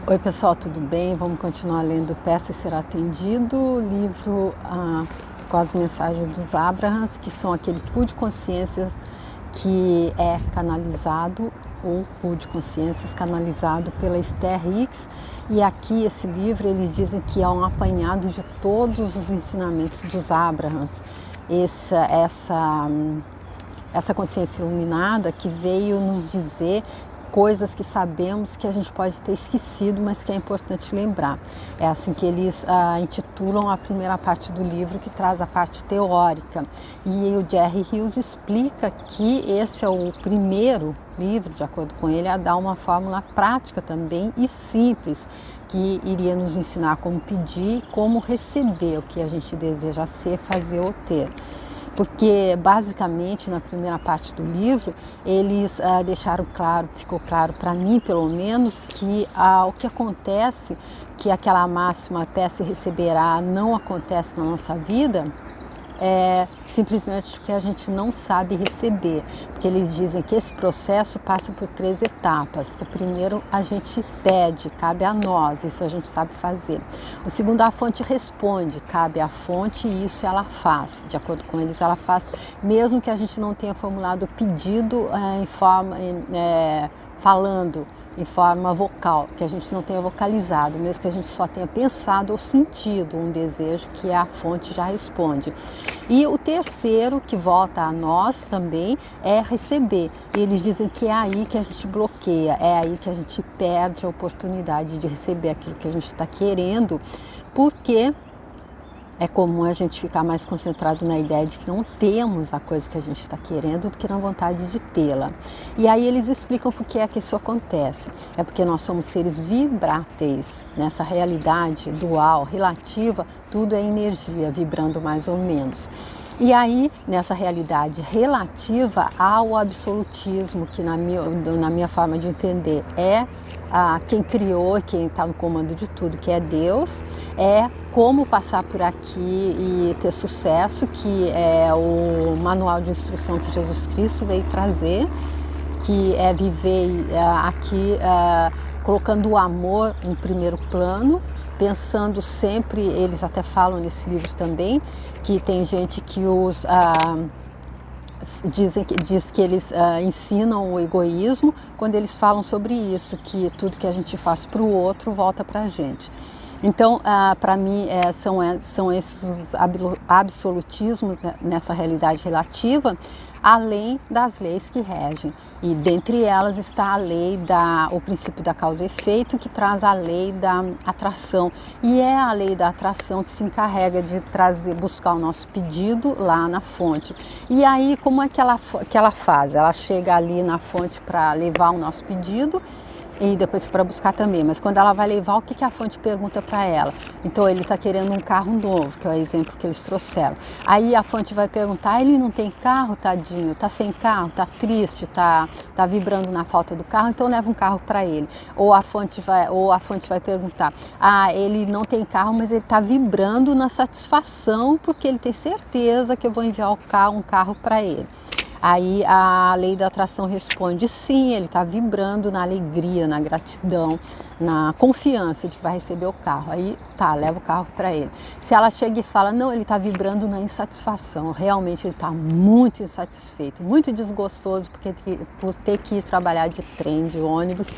Oi pessoal, tudo bem? Vamos continuar lendo Peça e Ser Atendido, livro com as mensagens dos Abrahams, que são aquele pool de consciências que é canalizado, ou pool de consciências canalizado pela Esther Hicks. E aqui esse livro eles dizem que é um apanhado de todos os ensinamentos dos Abrahams. Essa consciência iluminada que veio nos dizer coisas que sabemos que a gente pode ter esquecido, mas que é importante lembrar. É assim que eles intitulam a primeira parte do livro, que traz a parte teórica. E o Jerry Hughes explica que esse é o primeiro livro, de acordo com ele, a dar uma fórmula prática também e simples, que iria nos ensinar como pedir e como receber o que a gente deseja ser, fazer ou ter. Porque basicamente na primeira parte do livro eles deixaram claro, ficou claro para mim pelo menos, que o que acontece, que aquela máxima peça e receberá não acontece na nossa vida, é simplesmente porque a gente não sabe receber, porque eles dizem que esse processo passa por 3 etapas. O primeiro a gente pede, cabe a nós, isso a gente sabe fazer. O segundo, a fonte responde, cabe à fonte e isso ela faz, de acordo com eles ela faz, mesmo que a gente não tenha formulado o pedido falando em forma vocal, que a gente não tenha vocalizado, mesmo que a gente só tenha pensado ou sentido um desejo, que a fonte já responde. E o terceiro, que volta a nós também, é receber. E eles dizem que é aí que a gente bloqueia, é aí que a gente perde a oportunidade de receber aquilo que a gente está querendo, porque é comum a gente ficar mais concentrado na ideia de que não temos a coisa que a gente está querendo do que na vontade de tê-la. E aí eles explicam por que é que isso acontece. É porque nós somos seres vibráteis. Nessa realidade dual, relativa, tudo é energia, vibrando mais ou menos. E aí, nessa realidade relativa ao absolutismo, que na minha forma de entender é quem criou, quem está no comando de tudo, que é Deus, é como passar por aqui e ter sucesso, que é o manual de instrução que Jesus Cristo veio trazer, que é viver aqui colocando o amor em primeiro plano, pensando sempre, eles até falam nesse livro também, que tem gente que diz que eles ensinam o egoísmo quando eles falam sobre isso, que tudo que a gente faz para o outro volta para a gente. Então, para mim, são esses os absolutismos nessa realidade relativa, além das leis que regem. E dentre elas está o princípio da causa e efeito, que traz a lei da atração. E é a lei da atração que se encarrega de buscar o nosso pedido lá na fonte. E aí, como é que ela faz? Ela chega ali na fonte para levar o nosso pedido, e depois para buscar também, mas quando ela vai levar, o que a fonte pergunta para ela? Então ele está querendo um carro novo, que é o exemplo que eles trouxeram. Aí a fonte vai perguntar, ele não tem carro, tadinho, está sem carro, está triste, está vibrando na falta do carro, então leva um carro para ele. Ou a fonte vai perguntar, ele não tem carro, mas ele está vibrando na satisfação, porque ele tem certeza que eu vou enviar um carro para ele. Aí a lei da atração responde sim, ele está vibrando na alegria, na gratidão, na confiança de que vai receber o carro. Aí leva o carro para ele. Se ela chega e fala, não, ele está vibrando na insatisfação, realmente ele está muito insatisfeito, muito desgostoso por ter que ir trabalhar de trem, de ônibus.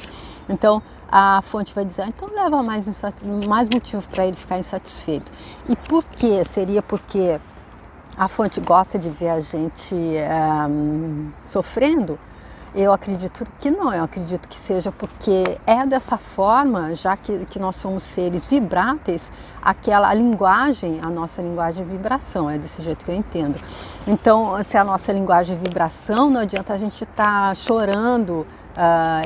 Então a fonte vai dizer, então leva mais motivo para ele ficar insatisfeito. E por quê? Seria porque a fonte gosta de ver a gente sofrendo? Eu acredito que não, eu acredito que seja porque é dessa forma, já que nós somos seres vibráteis, a nossa linguagem é vibração, é desse jeito que eu entendo. Então, se a nossa linguagem é vibração, não adianta a gente estar chorando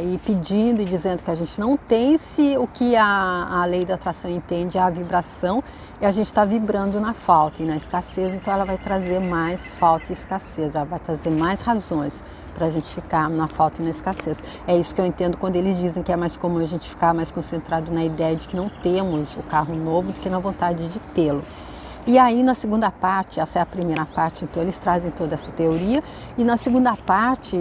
e pedindo e dizendo que a gente não tem, se o que a lei da atração entende é a vibração, e a gente está vibrando na falta e na escassez, então ela vai trazer mais falta e escassez, ela vai trazer mais razões para a gente ficar na falta e na escassez. É isso que eu entendo quando eles dizem que é mais comum a gente ficar mais concentrado na ideia de que não temos o carro novo do que na vontade de tê-lo. E aí na segunda parte, essa é a primeira parte, então eles trazem toda essa teoria, e na segunda parte,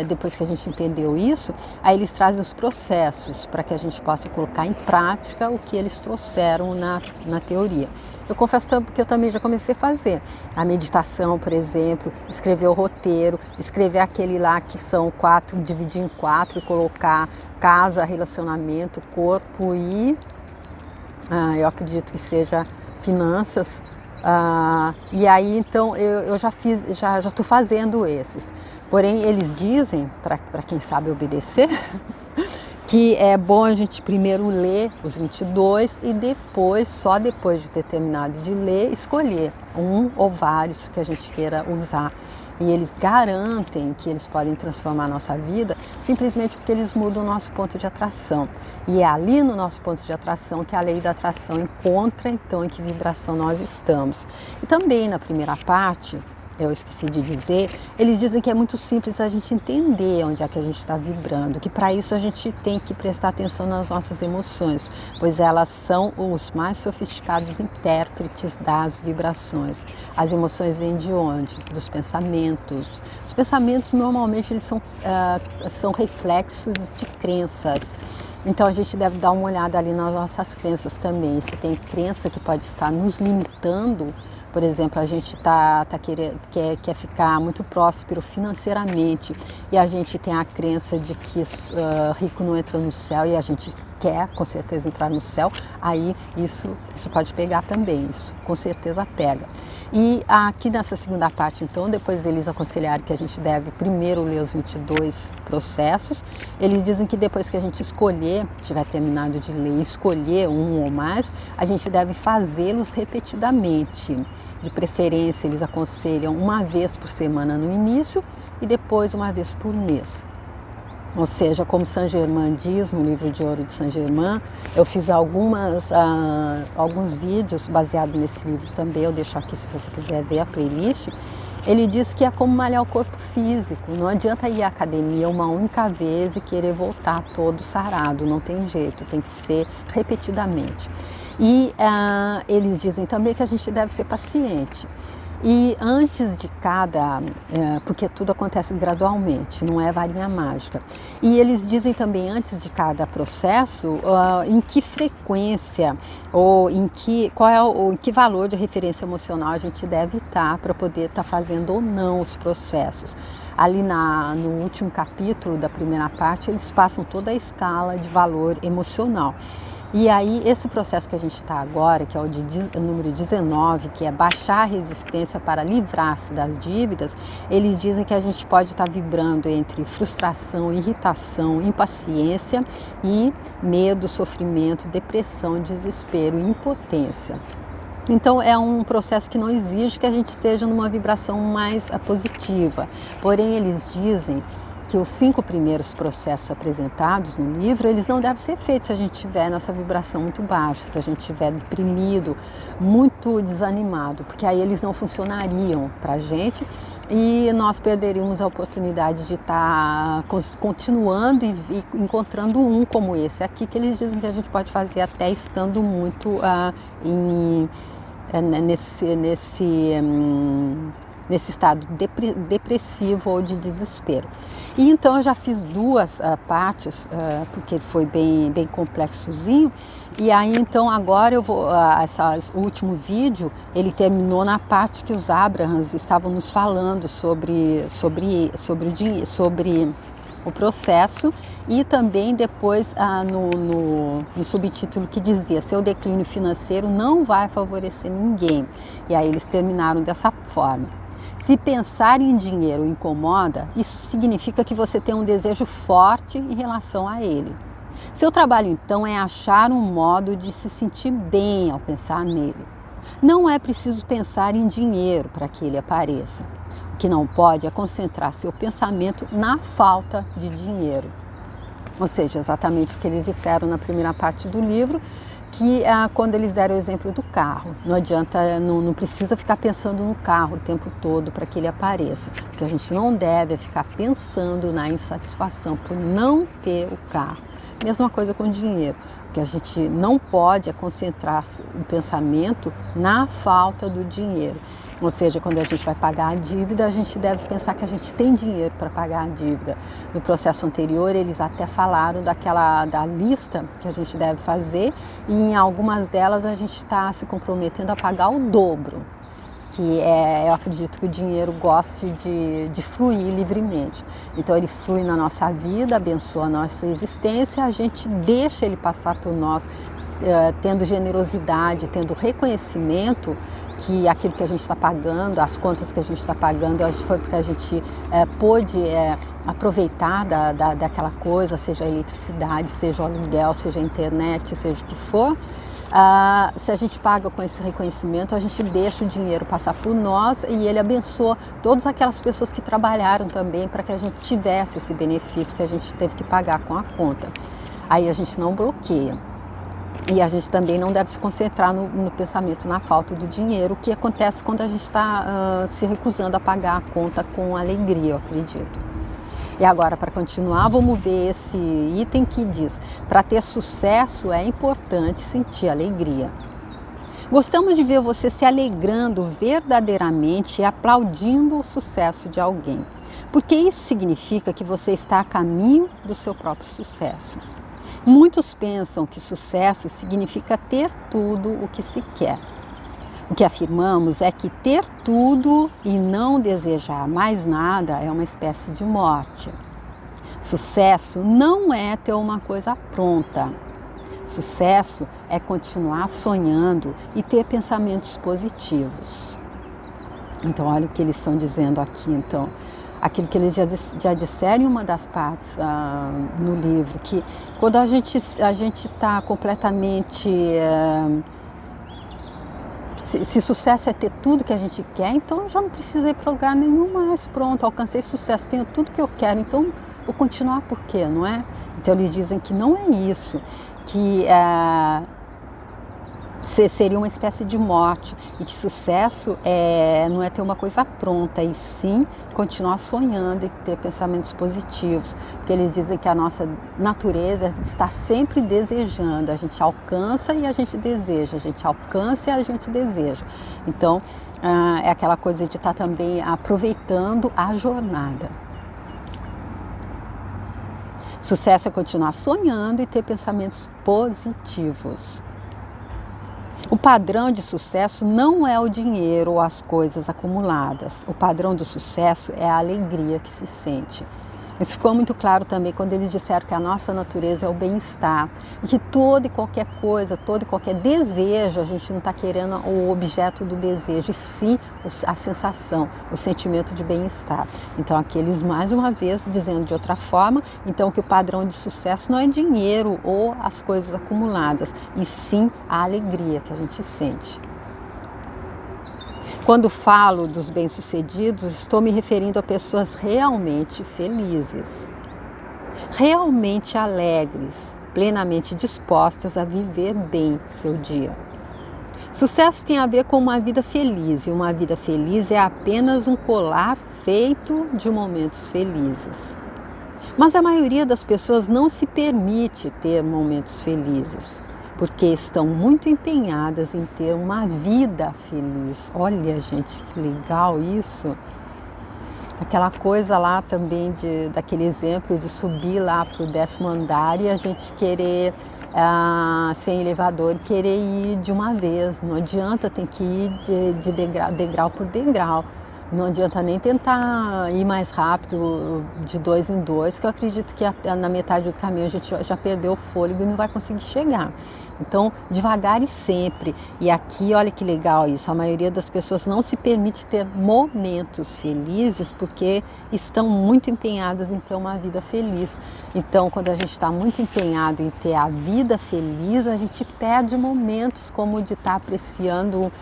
depois que a gente entendeu isso, aí eles trazem os processos para que a gente possa colocar em prática o que eles trouxeram na teoria. Eu confesso que eu também já comecei a fazer a meditação, por exemplo, escrever o roteiro, escrever aquele lá que são 4, dividir em 4 e colocar casa, relacionamento, corpo e eu acredito que seja finanças. E aí então eu já estou fazendo esses. Porém eles dizem, para quem sabe obedecer, que é bom a gente primeiro ler os 22 e depois, só depois de ter terminado de ler, escolher um ou vários que a gente queira usar. E eles garantem que eles podem transformar a nossa vida simplesmente porque eles mudam o nosso ponto de atração. E é ali no nosso ponto de atração que a lei da atração encontra então em que vibração nós estamos. E também na primeira parte, eu esqueci de dizer, eles dizem que é muito simples a gente entender onde é que a gente está vibrando, que para isso a gente tem que prestar atenção nas nossas emoções, pois elas são os mais sofisticados intérpretes das vibrações. As emoções vêm de onde? Dos pensamentos. Os pensamentos normalmente eles são reflexos de crenças. Então a gente deve dar uma olhada ali nas nossas crenças também. Se tem crença que pode estar nos limitando, por exemplo, a gente quer ficar muito próspero financeiramente e a gente tem a crença de que rico não entra no céu e a gente quer com certeza entrar no céu, aí isso pode pegar também, isso com certeza pega. E aqui nessa segunda parte, então, depois eles aconselharam que a gente deve primeiro ler os 22 processos. Eles dizem que depois que a gente tiver terminado de ler e escolher um ou mais, a gente deve fazê-los repetidamente. De preferência, eles aconselham uma vez por semana no início e depois uma vez por mês. Ou seja, como Saint Germain diz no livro de ouro de Saint Germain, eu fiz alguns vídeos baseados nesse livro também, eu deixo aqui se você quiser ver a playlist. Ele diz que é como malhar o corpo físico, não adianta ir à academia uma única vez e querer voltar todo sarado, não tem jeito, tem que ser repetidamente. E eles dizem também que a gente deve ser paciente. E antes de porque tudo acontece gradualmente, não é varinha mágica. E eles dizem também antes de cada processo em que frequência ou em que valor de referência emocional a gente deve estar para poder estar fazendo ou não os processos. Ali no último capítulo da primeira parte, eles passam toda a escala de valor emocional. E aí, esse processo que a gente está agora, que é o número 19, que é baixar a resistência para livrar-se das dívidas, eles dizem que a gente pode estar vibrando entre frustração, irritação, impaciência e medo, sofrimento, depressão, desespero e impotência. Então é um processo que não exige que a gente esteja numa vibração mais positiva. Porém, eles dizem que os 5 primeiros processos apresentados no livro, eles não devem ser feitos se a gente estiver nessa vibração muito baixa, se a gente estiver deprimido, muito desanimado, porque aí eles não funcionariam para a gente e nós perderíamos a oportunidade de estar continuando e encontrando um como esse aqui, que eles dizem que a gente pode fazer até estando muito nesse estado depressivo ou de desespero. E então eu já fiz 2 partes, porque foi bem complexozinho, e aí então agora eu vou, o último vídeo, ele terminou na parte que os Abrahams estavam nos falando sobre o processo e também depois no subtítulo que dizia: seu declínio financeiro não vai favorecer ninguém. E aí eles terminaram dessa forma: se pensar em dinheiro incomoda, isso significa que você tem um desejo forte em relação a ele. Seu trabalho então é achar um modo de se sentir bem ao pensar nele. Não é preciso pensar em dinheiro para que ele apareça. O que não pode é concentrar seu pensamento na falta de dinheiro. Ou seja, exatamente o que eles disseram na primeira parte do livro, que quando eles deram o exemplo do carro. Não adianta, não precisa ficar pensando no carro o tempo todo para que ele apareça. Porque a gente não deve ficar pensando na insatisfação por não ter o carro. Mesma coisa com o dinheiro. que a gente não pode é concentrar o pensamento na falta do dinheiro. Ou seja, quando a gente vai pagar a dívida, a gente deve pensar que a gente tem dinheiro para pagar a dívida. No processo anterior, eles até falaram da lista que a gente deve fazer, e em algumas delas a gente está se comprometendo a pagar o dobro. Eu acredito que o dinheiro goste de fluir livremente. Então ele flui na nossa vida, abençoa a nossa existência, a gente deixa ele passar por nós, tendo generosidade, tendo reconhecimento que aquilo que a gente está pagando, as contas que a gente está pagando, foi porque a gente pôde aproveitar daquela coisa, seja a eletricidade, seja o aluguel, seja a internet, seja o que for. Se a gente paga com esse reconhecimento, a gente deixa o dinheiro passar por nós e ele abençoa todas aquelas pessoas que trabalharam também para que a gente tivesse esse benefício que a gente teve que pagar com a conta. Aí a gente não bloqueia. E a gente também não deve se concentrar no pensamento na falta do dinheiro, o que acontece quando a gente está se recusando a pagar a conta com alegria, eu acredito. E agora, para continuar, vamos ver esse item que diz: para ter sucesso é importante sentir alegria. Gostamos de ver você se alegrando verdadeiramente e aplaudindo o sucesso de alguém, porque isso significa que você está a caminho do seu próprio sucesso. Muitos pensam que sucesso significa ter tudo o que se quer. O que afirmamos é que ter tudo e não desejar mais nada é uma espécie de morte. Sucesso não é ter uma coisa pronta. Sucesso é continuar sonhando e ter pensamentos positivos. Então, olha o que eles estão dizendo aqui. Então, aquilo que eles já disseram em uma das partes no livro, que quando a gente está completamente... Se sucesso é ter tudo que a gente quer, então eu já não preciso ir para lugar nenhum mais. Pronto, alcancei sucesso, tenho tudo que eu quero, então vou continuar por quê, não é? Então eles dizem que não é isso, que seria uma espécie de morte, e que sucesso não é ter uma coisa pronta, e sim continuar sonhando e ter pensamentos positivos, porque eles dizem que a nossa natureza está sempre desejando, a gente alcança e a gente deseja, a gente alcança e a gente deseja. Então é aquela coisa de estar também aproveitando a jornada. Sucesso é continuar sonhando e ter pensamentos positivos. O padrão de sucesso não é o dinheiro ou as coisas acumuladas. O padrão do sucesso é a alegria que se sente. Isso ficou muito claro também quando eles disseram que a nossa natureza é o bem-estar e que toda e qualquer coisa, todo e qualquer desejo, a gente não está querendo o objeto do desejo, e sim a sensação, o sentimento de bem-estar. Então aqui eles mais uma vez dizendo de outra forma, então que o padrão de sucesso não é dinheiro ou as coisas acumuladas, e sim a alegria que a gente sente. Quando falo dos bem-sucedidos, estou me referindo a pessoas realmente felizes, realmente alegres, plenamente dispostas a viver bem seu dia. Sucesso tem a ver com uma vida feliz, e uma vida feliz é apenas um colar feito de momentos felizes. Mas a maioria das pessoas não se permite ter momentos felizes, porque estão muito empenhadas em ter uma vida feliz. Olha, gente, que legal isso! Aquela coisa lá também, daquele exemplo de subir lá para o 10º andar e a gente querer, sem elevador, querer ir de uma vez. Não adianta, tem que ir de degrau por degrau. Não adianta nem tentar ir mais rápido, de 2 em 2, que eu acredito que na metade do caminho a gente já perdeu o fôlego e não vai conseguir chegar. Então, devagar e sempre. E aqui, olha que legal isso, a maioria das pessoas não se permite ter momentos felizes porque estão muito empenhadas em ter uma vida feliz. Então, quando a gente está muito empenhado em ter a vida feliz, a gente perde momentos como de estar apreciando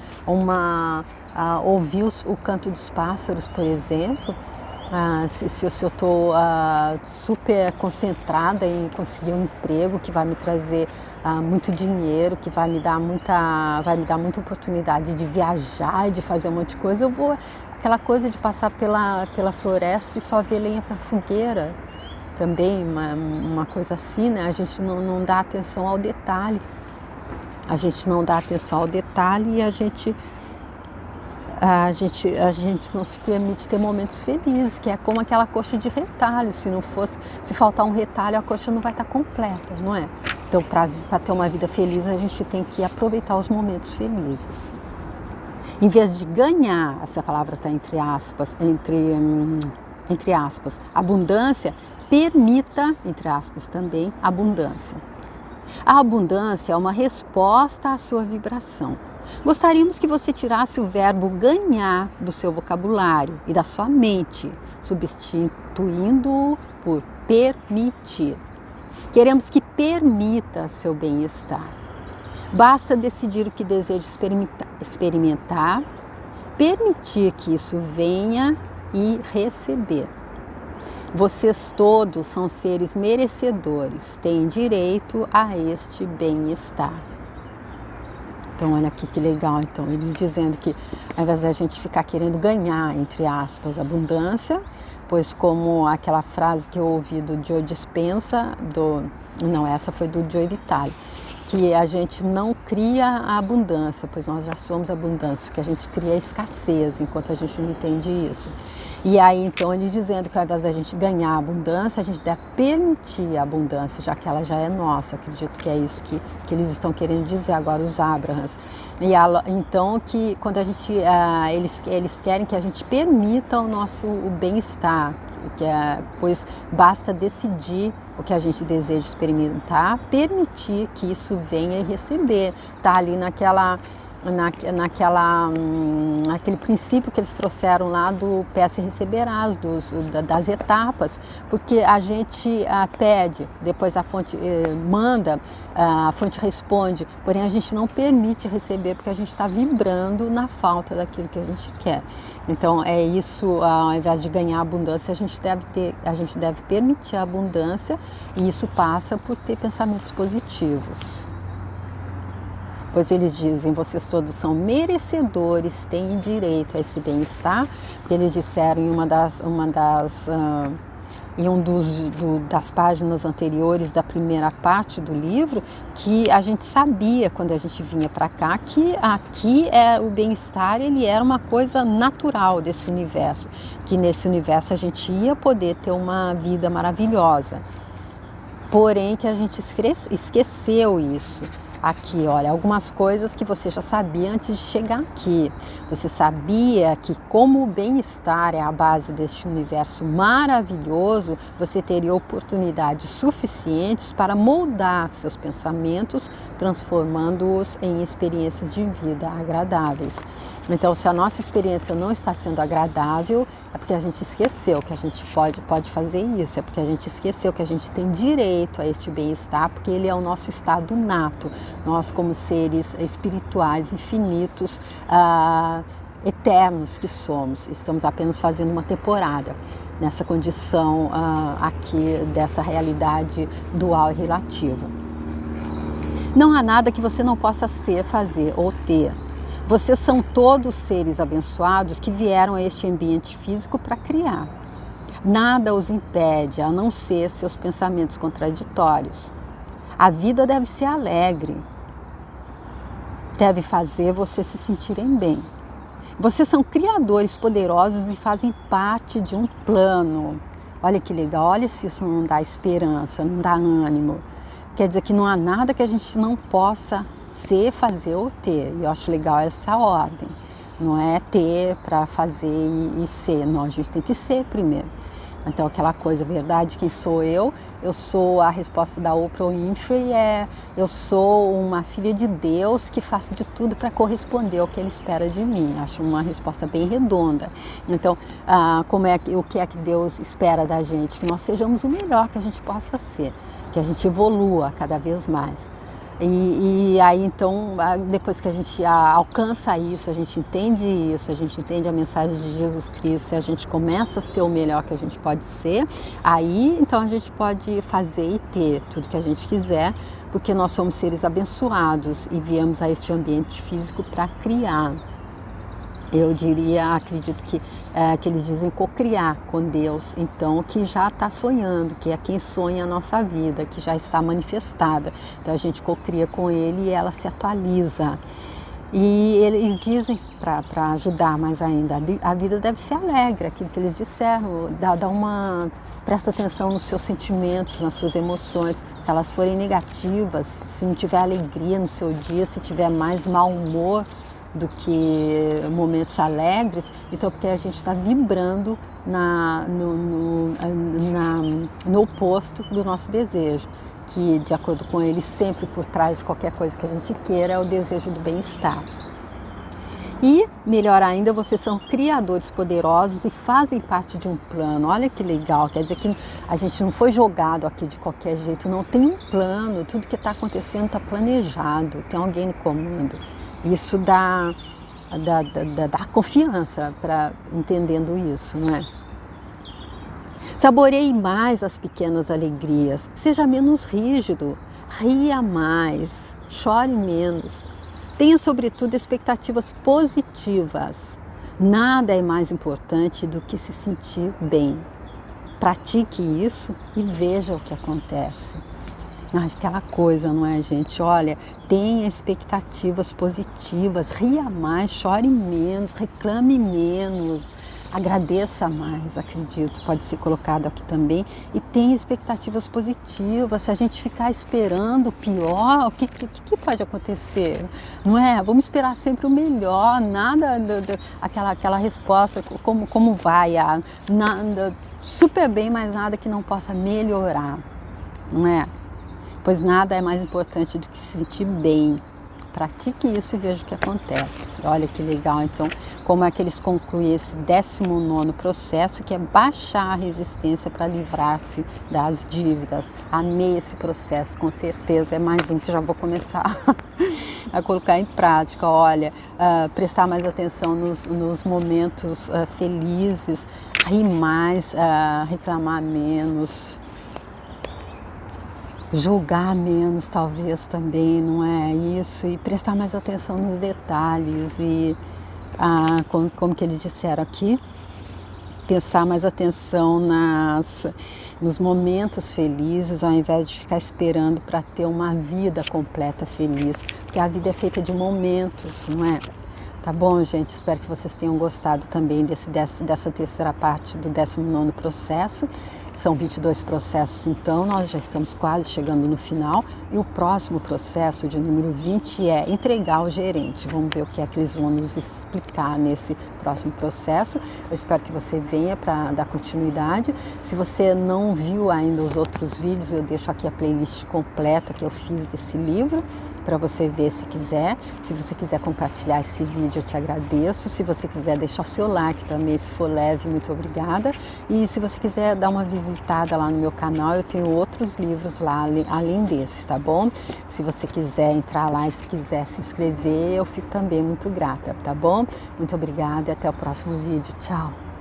ouvir o canto dos pássaros, por exemplo. Se eu estou super concentrada em conseguir um emprego que vai me trazer muito dinheiro, que vai me dar muita oportunidade de viajar e de fazer um monte de coisa, aquela coisa de passar pela floresta e só ver lenha para fogueira. também uma coisa assim, né? A gente não dá atenção ao detalhe. A gente não dá atenção ao detalhe e a gente não se permite ter momentos felizes, que é como aquela coxa de retalho. Se faltar um retalho, a coxa não vai estar completa, não é? Então, para ter uma vida feliz, a gente tem que aproveitar os momentos felizes. Em vez de ganhar, essa palavra está entre aspas, abundância, permita, entre aspas também, abundância. A abundância é uma resposta à sua vibração. Gostaríamos que você tirasse o verbo ganhar do seu vocabulário e da sua mente, substituindo-o por permitir. Queremos que permita seu bem-estar. Basta decidir o que deseja experimentar, permitir que isso venha e receber. Vocês todos são seres merecedores, têm direito a este bem-estar. Então, olha aqui que legal. Então, eles dizendo que ao invés da gente ficar querendo ganhar, entre aspas, abundância, pois como aquela frase que eu ouvi do Joe Dispenza, essa foi do Joe Vitale, que a gente não cria a abundância, pois nós já somos abundância, que a gente cria a escassez, enquanto a gente não entende isso. E aí, então, ele dizendo que ao invés da gente ganhar a abundância, a gente deve permitir a abundância, já que ela já é nossa. Acredito que é isso que eles estão querendo dizer agora, os Abrahams. Então, que quando a gente, eles querem que a gente permita o bem-estar, pois basta decidir o que a gente deseja experimentar, permitir que isso venha e receber. Tá ali naquele princípio que eles trouxeram lá do peça e receberás, das etapas, porque a gente pede, depois a fonte manda, a fonte responde, porém a gente não permite receber porque a gente está vibrando na falta daquilo que a gente quer. Então é isso, ao invés de ganhar abundância, a gente deve permitir a abundância, e isso passa por ter pensamentos positivos. Pois eles dizem, vocês todos são merecedores, têm direito a esse bem-estar, porque eles disseram em das páginas anteriores da primeira parte do livro, que a gente sabia quando a gente vinha para cá que aqui o bem-estar ele era uma coisa natural desse universo, que nesse universo a gente ia poder ter uma vida maravilhosa. Porém que a gente esqueceu isso. Aqui, olha, algumas coisas que você já sabia antes de chegar aqui. Você sabia que como o bem-estar é a base deste universo maravilhoso, você teria oportunidades suficientes para moldar seus pensamentos, transformando-os em experiências de vida agradáveis. Então, se a nossa experiência não está sendo agradável, é porque a gente esqueceu que a gente pode fazer isso, é porque a gente esqueceu que a gente tem direito a este bem-estar, porque ele é o nosso estado nato. Nós, como seres espirituais infinitos, eternos que somos, estamos apenas fazendo uma temporada nessa condição aqui dessa realidade dual e relativa. Não há nada que você não possa ser, fazer ou ter. Vocês são todos seres abençoados que vieram a este ambiente físico para criar. Nada os impede, a não ser seus pensamentos contraditórios. A vida deve ser alegre, deve fazer vocês se sentirem bem. Vocês são criadores poderosos e fazem parte de um plano. Olha que legal, olha se isso não dá esperança, não dá ânimo. Quer dizer que não há nada que a gente não possa ser, fazer ou ter. E eu acho legal essa ordem. Não é ter para fazer e ser. Não, a gente tem que ser primeiro. Então aquela coisa, verdade, quem sou eu? Eu sou, a resposta da Oprah Winfrey eu sou uma filha de Deus que faço de tudo para corresponder ao que Ele espera de mim. Acho uma resposta bem redonda. Então, o que é que Deus espera da gente? Que nós sejamos o melhor que a gente possa ser, que a gente evolua cada vez mais. E aí então, depois que a gente alcança isso, a gente entende isso, a gente entende a mensagem de Jesus Cristo, e a gente começa a ser o melhor que a gente pode ser, aí então a gente pode fazer e ter tudo que a gente quiser, porque nós somos seres abençoados e viemos a este ambiente físico para criar. Eu diria, acredito que que eles dizem cocriar com Deus, então que já está sonhando, que é quem sonha a nossa vida, que já está manifestada. Então a gente cocria com ele e ela se atualiza. E eles dizem, para ajudar mais ainda, a vida deve ser alegre, aquilo que eles disseram, presta atenção nos seus sentimentos, nas suas emoções. Se elas forem negativas, se não tiver alegria no seu dia, se tiver mais mau humor do que momentos alegres, então porque a gente está vibrando no oposto do nosso desejo, que de acordo com ele, sempre por trás de qualquer coisa que a gente queira é o desejo do bem-estar. E, melhor ainda, vocês são criadores poderosos e fazem parte de um plano. Olha que legal, quer dizer que a gente não foi jogado aqui de qualquer jeito, não, tem um plano, tudo que está acontecendo está planejado, tem alguém no comando. Isso dá confiança para entendendo isso, não é? Saboreie mais as pequenas alegrias, seja menos rígido, ria mais, chore menos. Tenha, sobretudo, expectativas positivas. Nada é mais importante do que se sentir bem. Pratique isso e veja o que acontece. Aquela coisa, não é, gente? Olha, tenha expectativas positivas, ria mais, chore menos, reclame menos, agradeça mais, acredito, pode ser colocado aqui também. E tenha expectativas positivas. Se a gente ficar esperando o pior, o que pode acontecer? Não é? Vamos esperar sempre o melhor, nada aquela resposta, como vai, nada, super bem, mas nada que não possa melhorar, não é? Pois nada é mais importante do que se sentir bem. Pratique isso e veja o que acontece. Olha que legal, então, como é que eles concluem esse 19º processo, que é baixar a resistência para livrar-se das dívidas. Amei esse processo, com certeza, é mais um que já vou começar a colocar em prática. Olha, prestar mais atenção nos momentos felizes, rir mais, reclamar menos, julgar menos talvez também, não é isso? E prestar mais atenção nos detalhes e, como que eles disseram aqui, prestar mais atenção nos momentos felizes, ao invés de ficar esperando para ter uma vida completa feliz, porque a vida é feita de momentos, não é? Tá bom, gente? Espero que vocês tenham gostado também dessa terceira parte do 19º processo. São 22 processos, então nós já estamos quase chegando no final. E o próximo processo, de número 20, é entregar ao gerente. Vamos ver o que é que eles vão nos explicar nesse próximo processo. Eu espero que você venha para dar continuidade. Se você não viu ainda os outros vídeos, eu deixo aqui a playlist completa que eu fiz desse livro, para você ver se quiser. Se você quiser compartilhar esse vídeo, eu te agradeço. Se você quiser deixar o seu like também, se for leve, muito obrigada. E se você quiser dar uma visitada lá no meu canal, eu tenho outros livros lá, além desse, tá bom? Se você quiser entrar lá e se quiser se inscrever, eu fico também muito grata, tá bom? Muito obrigada e até o próximo vídeo. Tchau!